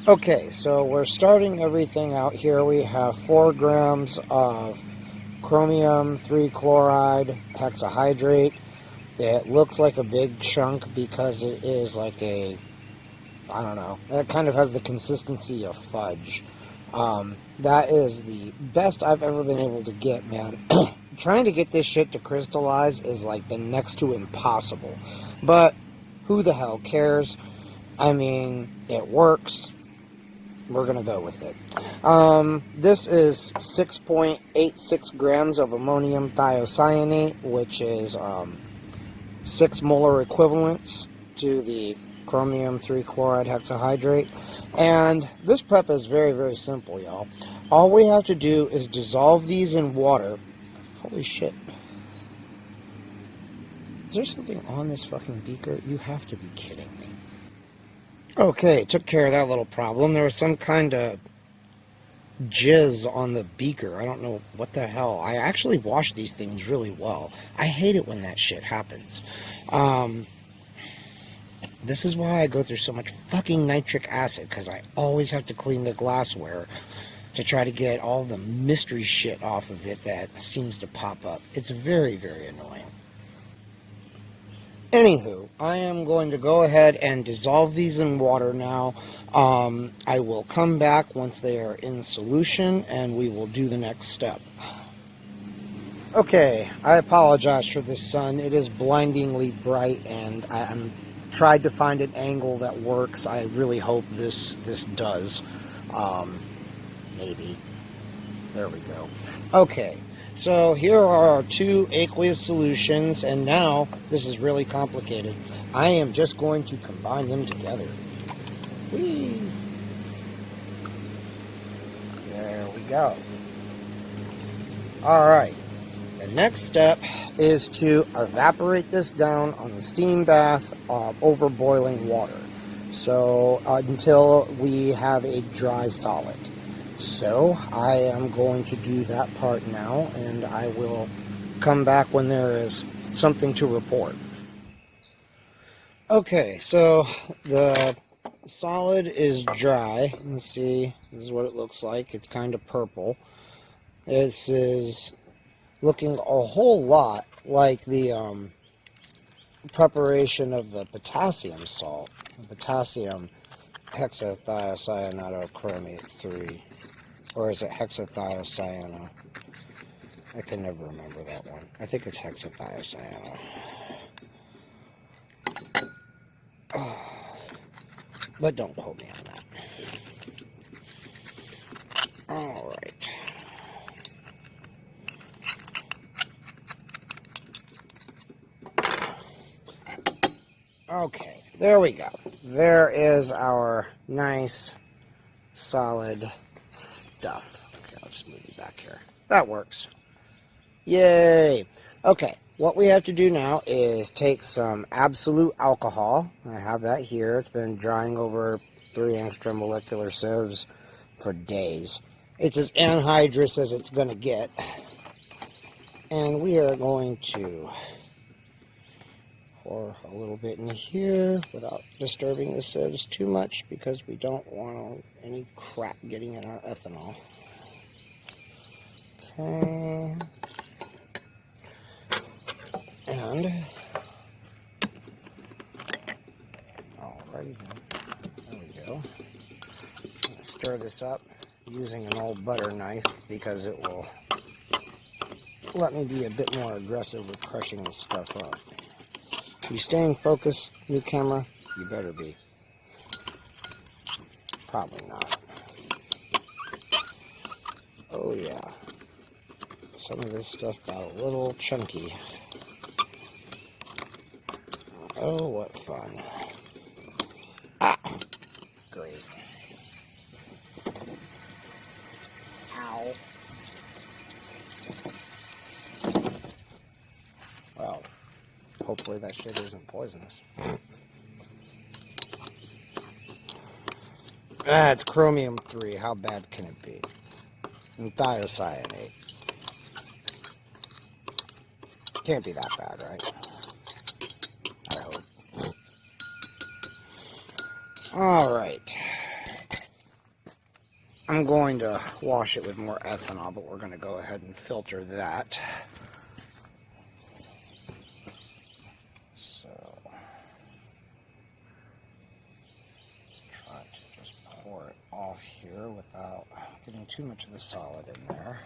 Okay, so we're starting everything out here. We have 4 grams of chromium 3 chloride hexahydrate. It looks like a big chunk because it is like a, I don't know, it kind of has the consistency of fudge. That is the best I've ever been able to get, man. Trying to get this shit to crystallize is like been next to impossible. But who the hell cares? I mean, it works. We're going to go with it. This is 6.86 grams of ammonium thiocyanate, which is 6 molar equivalents to the chromium 3 chloride hexahydrate. And this prep is very, very simple, y'all. All we have to do is dissolve these in water. Holy shit. Is there something on this fucking beaker? You have to be kidding me. Okay, took care of that little problem. There was some kind of jizz on the beaker. I don't know what the hell. I actually wash these things really well. I hate it when that shit happens. This is why I go through so much fucking nitric acid, because I always have to clean the glassware to try to get all the mystery shit off of it that seems to pop up. It's very, very annoying. Anywho, I am going to go ahead and dissolve these in water now. I will come back once they are in solution, and we will do the next step. Okay, I apologize for this sun. It is blindingly bright, and I'm tried to find an angle that works. I really hope this does. Maybe. There we go. Okay. So here are our 2 aqueous solutions, and now this is really complicated. I am just going to combine them together. Whee! There we go. Alright, the next step is to evaporate this down on the steam bath over boiling water. So until we have a dry solid. So I am going to do that part now, and I will come back when there is something to report. Okay, so the solid is dry. Let's see, this is what it looks like. It's kind of purple. This is looking a whole lot like the preparation of the potassium salt, potassium hexathiocyanatochromate 3. Or is it hexathiocyano? I can never remember that one. I think it's hexathiocyano. But don't quote me on that. Alright. Okay, there we go. There is our nice, solid stuff. Okay, I'll just move you back here. That works. Yay! Okay, what we have to do now is take some absolute alcohol. I have that here. It's been drying over 3 extra molecular sieves for days. It's as anhydrous as it's going to get. And we are going to pour a little bit in here without disturbing the sieves too much, because we don't want any crap getting in our ethanol. Okay. And alrighty then. There we go. Stir this up using an old butter knife, because it will let me be a bit more aggressive with crushing this stuff up. You staying focused, new camera? You better be. Probably not. Oh yeah. Some of this stuff got a little chunky. Oh, what fun. Ah! Great. Ow. Well, hopefully that shit isn't poisonous. It's chromium 3. How bad can it be? And thiocyanate. Can't be that bad, right? I hope. Alright. I'm going to wash it with more ethanol, but we're going to go ahead and filter that. So, let's try to just pour it off here without getting too much of the solid in there.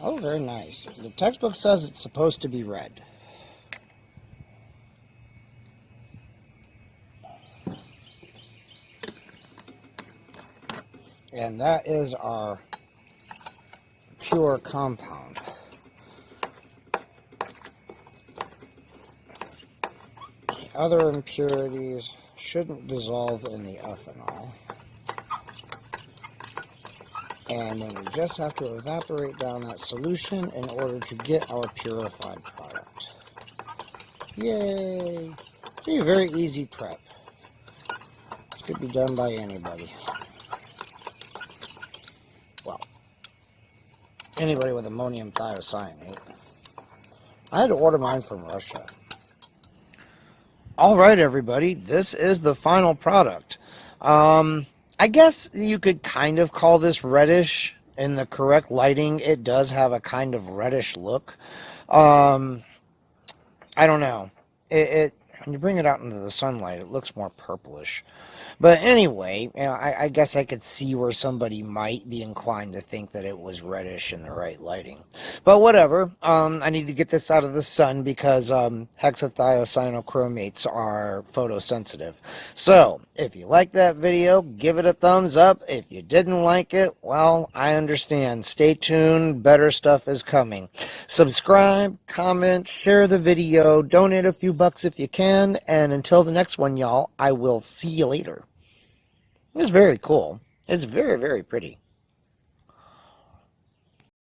Oh, very nice. The textbook says it's supposed to be red. And that is our pure compound. The other impurities shouldn't dissolve in the ethanol. And then we just have to evaporate down that solution in order to get our purified product. Yay! See, a very easy prep. This could be done by anybody. Well, anybody with ammonium thiocyanate. I had to order mine from Russia. Alright everybody, this is the final product. I guess you could kind of call this reddish. In the correct lighting, it does have a kind of reddish look. I don't know. When you bring it out into the sunlight, it looks more purplish. But anyway, you know, I guess I could see where somebody might be inclined to think that it was reddish in the right lighting. But whatever, I need to get this out of the sun because hexahydrates are photosensitive. So, if you liked that video, give it a thumbs up. If you didn't like it, well, I understand. Stay tuned, better stuff is coming. Subscribe, comment, share the video, donate a few bucks if you can, and until the next one, y'all, I will see you later. It's very cool. It's very, very pretty.